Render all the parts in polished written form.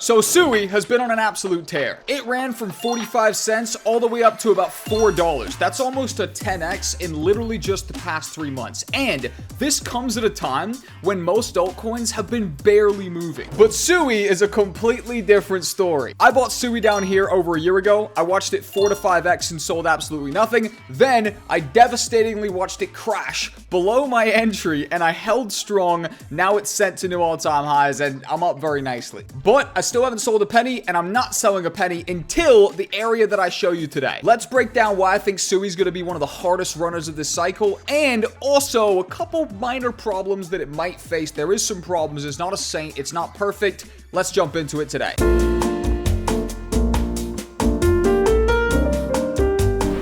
So SUI has been on an absolute tear. It ran from 45 cents all the way up to about $4. That's almost a 10x in literally just the past 3 months. And this comes at a time when most altcoins have been barely moving. But SUI is a completely different story. I bought SUI down here over a year ago. I watched it 4 to 5x and sold absolutely nothing. Then I devastatingly watched it crash below my entry and I held strong. Now it's set to new all-time highs and I'm up very nicely. But I still haven't sold a penny, and I'm not selling a penny until the area that I show you today. Let's break down why I think SUI is going to be one of the hardest runners of this cycle, and also a couple minor problems that it might face. There is some problems. It's not a saint. It's not perfect. Let's jump into it today.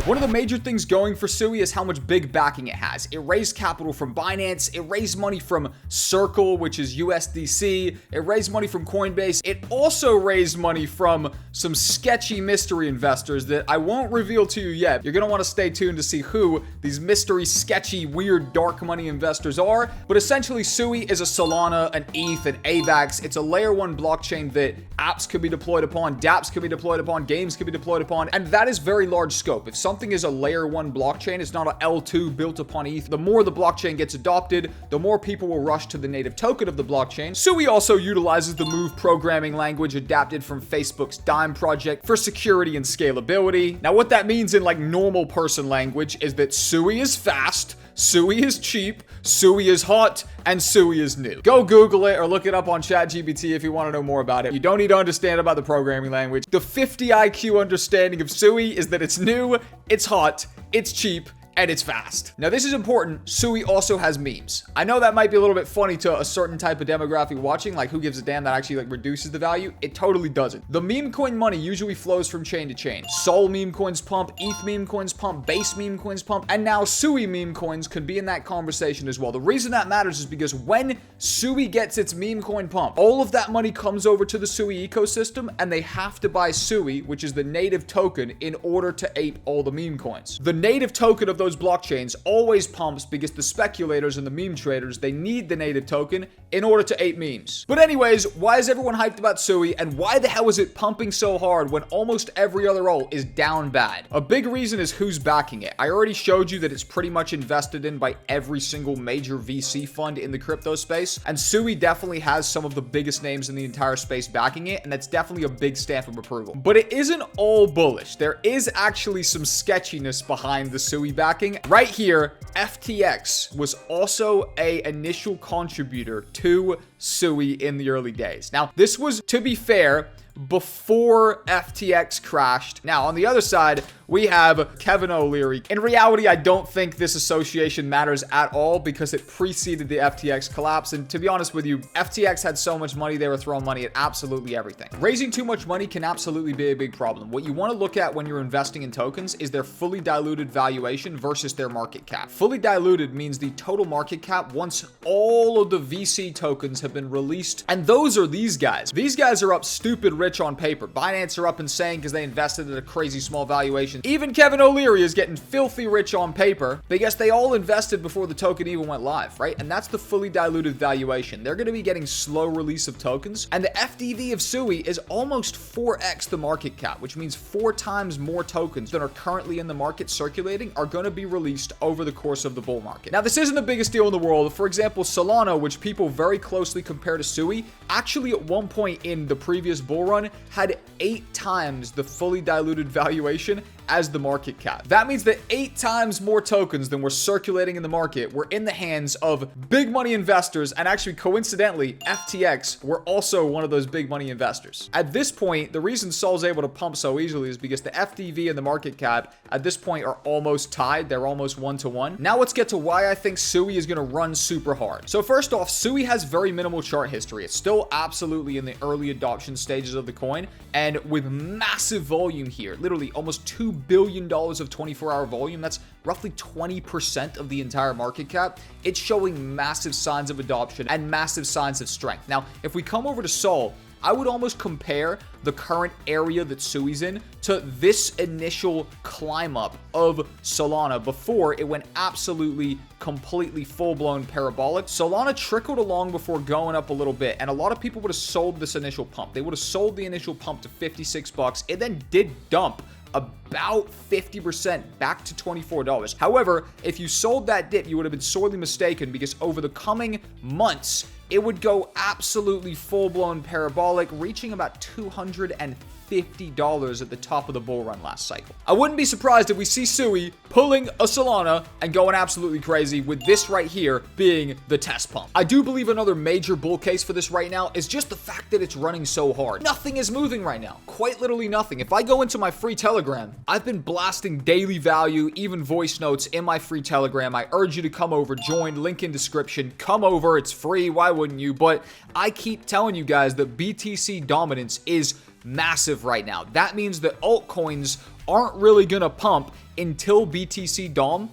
One of the major things going for SUI is how much big backing it has. It raised capital from Binance. It raised money from Circle, which is USDC. It raised money from Coinbase. It also raised money from some sketchy mystery investors that I won't reveal to you yet. You're going to want to stay tuned to see who these mystery, sketchy, weird, dark money investors are. But essentially, SUI is a Solana, an ETH, an AVAX. It's a layer 1 blockchain that apps can be deployed upon, dApps can be deployed upon, games can be deployed upon, and that is very large scope. If something is a layer 1 blockchain, it's not a L2 built upon ETH. The more the blockchain gets adopted, the more people will rush to the native token of the blockchain. SUI also utilizes the Move programming language adapted from Facebook's Dime project for security and scalability. Now, what that means in like normal person language is that SUI is fast, SUI is cheap, SUI is hot, and SUI is new. Go Google it or look it up on ChatGPT if you want to know more about it. You don't need to understand about the programming language. The 50 IQ understanding of SUI is that it's new, it's hot, it's cheap, and it's fast. Now, this is important. SUI also has memes. I know that might be a little bit funny to a certain type of demographic watching, like who gives a damn, that actually like reduces the value. It totally doesn't. The meme coin money usually flows from chain to chain. Sol meme coins pump, ETH meme coins pump, Base meme coins pump, and now SUI meme coins could be in that conversation as well. The reason that matters is because when SUI gets its meme coin pump, all of that money comes over to the SUI ecosystem and they have to buy SUI, which is the native token, in order to ape all the meme coins. The native token of those blockchains always pumps because the speculators and the meme traders, they need the native token in order to ape memes. But anyways, why is everyone hyped about SUI, and why the hell is it pumping so hard when almost every other alt is down bad? A big reason is who's backing it. I already showed you that it's pretty much invested in by every single major VC fund in the crypto space, and SUI definitely has some of the biggest names in the entire space backing it, and that's definitely a big stamp of approval. But it isn't all bullish. There is actually some sketchiness behind the SUI backing. Right here, FTX was also an initial contributor to SUI in the early days. Now, this was, to be fair, before FTX crashed. Now, on the other side, we have Kevin O'Leary. In reality, I don't think this association matters at all because it preceded the FTX collapse. And to be honest with you, FTX had so much money, they were throwing money at absolutely everything. Raising too much money can absolutely be a big problem. What you want to look at when you're investing in tokens is their fully diluted valuation versus their market cap. Fully diluted means the total market cap once all of the VC tokens have been released. And those are these guys. These guys are up stupid rich on paper. Binance are up insane because they invested at a crazy small valuation. Even Kevin O'Leary is getting filthy rich on paper because they all invested before the token even went live, right? And that's the fully diluted valuation. They're going to be getting slow release of tokens, and the FDV of SUI is almost 4x the market cap, which means 4 times more tokens than are currently in the market circulating are going to be released over the course of the bull market. Now, this isn't the biggest deal in the world. For example, Solana, which people very closely compare to SUI, actually at one point in the previous bull run had 8 times the fully diluted valuation as the market cap. That means that 8 times more tokens than were circulating in the market were in the hands of big money investors, and actually coincidentally, FTX were also one of those big money investors. At this point, the reason Sol's able to pump so easily is because the FDV and the market cap at this point are almost tied. They're almost 1-to-1. Now let's get to why I think SUI is going to run super hard. So first off, SUI has very minimal chart history. It's still absolutely in the early adoption stages of the coin, and with massive volume here, literally almost $2 billion of 24-hour volume, that's roughly 20% of the entire market cap. It's showing massive signs of adoption and massive signs of strength. Now, if we come over to Sol, I would almost compare the current area that SUI's in to this initial climb up of Solana before it went absolutely, completely full-blown parabolic. Solana trickled along before going up a little bit, and a lot of people would have sold this initial pump. They would have sold the initial pump to 56 bucks. It then did dump about 50% back to $24. However, if you sold that dip, you would have been sorely mistaken, because over the coming months, it would go absolutely full-blown parabolic, reaching about $250 at the top of the bull run last cycle. I wouldn't be surprised if we see SUI pulling a Solana and going absolutely crazy, with this right here being the test pump. I do believe another major bull case for this right now is just the fact that it's running so hard. Nothing is moving right now. Quite literally nothing. If I go into my free Telegram, I've been blasting daily value, even voice notes in my free Telegram. I urge you to come over, join, link in description. Come over, it's free. Why wouldn't you? But I keep telling you guys that BTC dominance is massive right now. That means that altcoins aren't really gonna pump until BTC Dom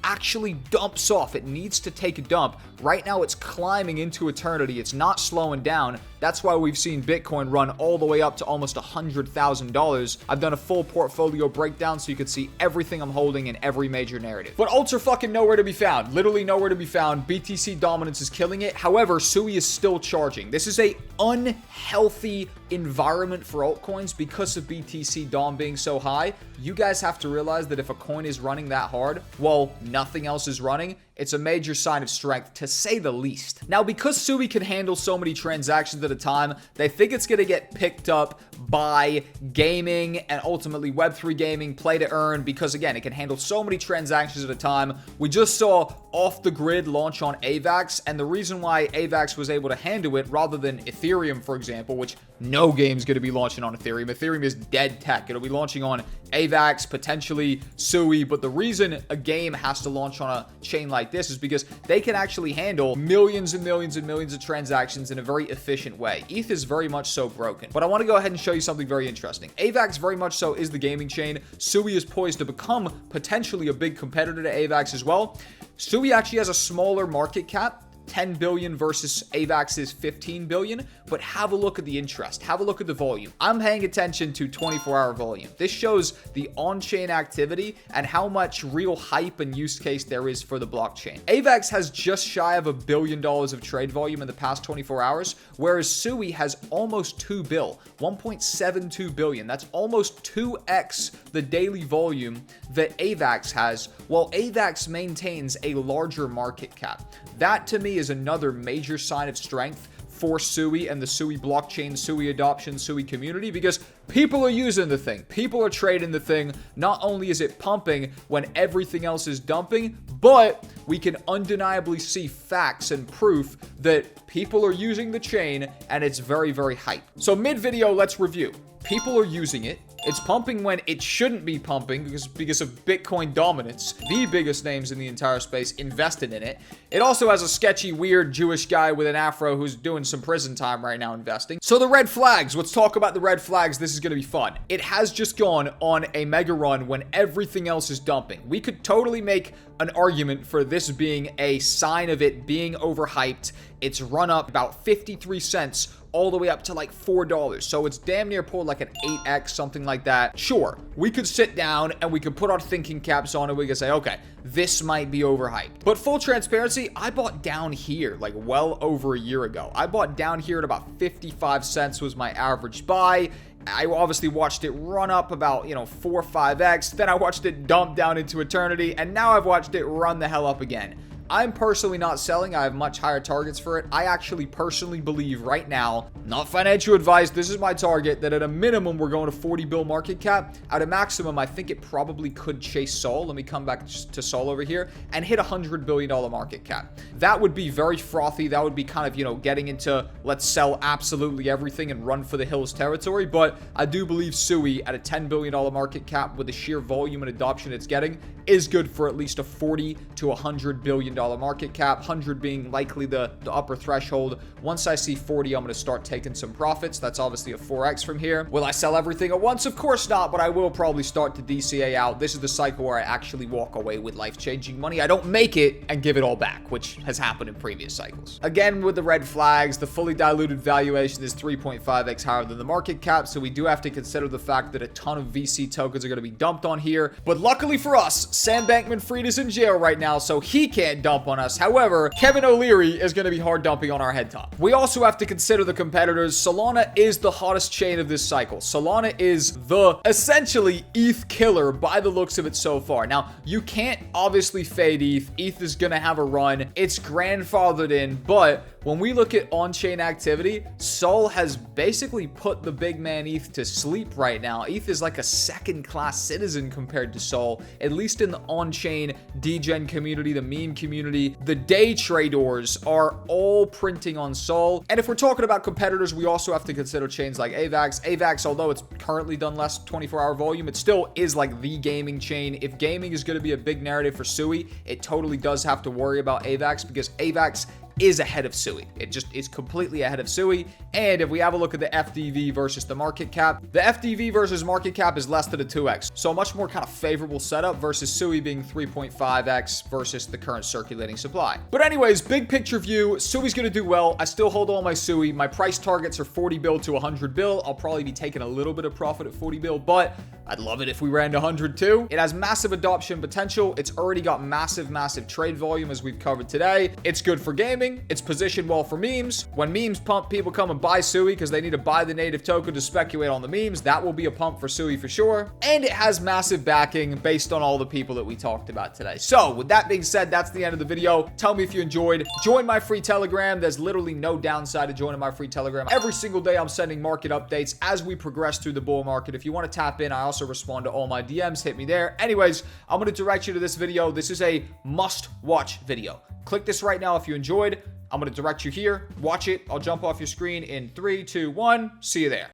actually dumps off. It needs to take a dump. Right now, it's climbing into eternity. It's not slowing down. That's why we've seen Bitcoin run all the way up to almost $100,000. I've done a full portfolio breakdown so you can see everything I'm holding in every major narrative. But alts are fucking nowhere to be found. Literally nowhere to be found. BTC dominance is killing it. However, SUI is still charging. This is a unhealthy environment for altcoins because of BTC Dom being so high. You guys have to realize that if a coin is running that hard, well, nothing else is running, it's a major sign of strength, to say the least. Now, because SUI can handle so many transactions at a time, they think it's going to get picked up by gaming and ultimately Web3 gaming, play to earn, because again, it can handle so many transactions at a time. We just saw Off the Grid launch on AVAX, and the reason why AVAX was able to handle it rather than Ethereum, for example, which no game's going to be launching on Ethereum. Ethereum is dead tech. It'll be launching on AVAX, potentially SUI, but the reason a game has to launch on a chain like this is because they can actually handle millions and millions and millions of transactions in a very efficient way. ETH is very much so broken. But I want to go ahead and show you something very interesting. AVAX very much so is the gaming chain. SUI is poised to become potentially a big competitor to AVAX as well. SUI actually has a smaller market cap, 10 billion versus AVAX's 15 billion, but have a look at the interest. Have a look at the volume. I'm paying attention to 24-hour volume. This shows the on-chain activity and how much real hype and use case there is for the blockchain. AVAX has just shy of $1 billion of trade volume in the past 24 hours, whereas SUI has almost 2 bill, 1.72 billion. That's almost 2x the daily volume that AVAX has, while AVAX maintains a larger market cap. That, to me, is another major sign of strength for SUI and the SUI blockchain, SUI adoption, SUI community, because people are using the thing. People are trading the thing. Not only is it pumping when everything else is dumping, but we can undeniably see facts and proof that people are using the chain and it's very, very hype. So mid-video, let's review. People are using it. It's pumping when it shouldn't be pumping because of Bitcoin dominance. The biggest names in the entire space invested in it. It also has a sketchy, weird Jewish guy with an afro who's doing some prison time right now investing. So the red flags. Let's talk about the red flags. This is going to be fun. It has just gone on a mega run when everything else is dumping. We could totally make an argument for this being a sign of it being overhyped. It's run up about 53 cents all the way up to like $4. So it's damn near pulled like an 8x, something like that. Sure, we could sit down and we could put our thinking caps on and we could say, okay, this might be overhyped. But full transparency, I bought down here like well over a year ago. I bought down here at about 55 cents was my average buy. I obviously watched it run up about, 4 or 5x. Then I watched it dump down into eternity. And now I've watched it run the hell up again. I'm personally not selling. I have much higher targets for it. I actually personally believe right now, not financial advice, this is my target, that at a minimum, we're going to 40 bill market cap. At a maximum, I think it probably could chase Sol. Let me come back to Sol over here and hit $100 billion market cap. That would be very frothy. That would be kind of, getting into let's sell absolutely everything and run for the hills territory. But I do believe SUI at a $10 billion market cap with the sheer volume and adoption it's getting is good for at least a $40 to $100 billion market cap, 100 being likely the upper threshold. Once I see 40, I'm going to start taking some profits. That's obviously a 4x from here. Will I sell everything at once? Of course not, but I will probably start to DCA out. This is the cycle where I actually walk away with life-changing money. I don't make it and give it all back, which has happened in previous cycles. Again, with the red flags, the fully diluted valuation is 3.5x higher than the market cap, so we do have to consider the fact that a ton of VC tokens are going to be dumped on here. But luckily for us, Sam Bankman-Fried is in jail right now, so he can't dump on us. However, Kevin O'Leary is going to be hard dumping on our head top. We also have to consider the competitors. Solana is the hottest chain of this cycle. Solana is the essentially ETH killer by the looks of it so far. Now, you can't obviously fade ETH. ETH is going to have a run. It's grandfathered in, but when we look at on-chain activity, Sol has basically put the big man ETH to sleep right now. ETH is like a second-class citizen compared to Sol, at least in the on-chain degen community, the meme community. The day traders are all printing on Sol. And if we're talking about competitors, we also have to consider chains like AVAX. AVAX, although it's currently done less 24-hour volume, it still is like the gaming chain. If gaming is going to be a big narrative for SUI, it totally does have to worry about AVAX, because AVAX is ahead of SUI. It just is completely ahead of SUI. And if we have a look at the FDV versus the market cap, the FDV versus market cap is less than a 2x. So a much more kind of favorable setup versus SUI being 3.5x versus the current circulating supply. But anyways, big picture view, SUI's going to do well. I still hold all my SUI. My price targets are 40 bill to 100 bill. I'll probably be taking a little bit of profit at 40 bill, but I'd love it if we ran to 100 too. It has massive adoption potential. It's already got massive trade volume, as we've covered today. It's good for gaming. It's positioned well for memes. When memes pump, people come and buy SUI because they need to buy the native token to speculate on the memes. That will be a pump for SUI for sure. And it has massive backing based on all the people that we talked about today. So with that being said, that's the end of the video. Tell me if you enjoyed. Join my free Telegram. There's literally no downside to joining my free Telegram. Every single day I'm sending market updates as we progress through the bull market. If you want to tap in, I also respond to all my DMs. Hit me there. Anyways, I'm going to direct you to this video. This is a must-watch video. Click this right now if you enjoyed. I'm going to direct you here. Watch it. I'll jump off your screen in 3, 2, 1. See you there.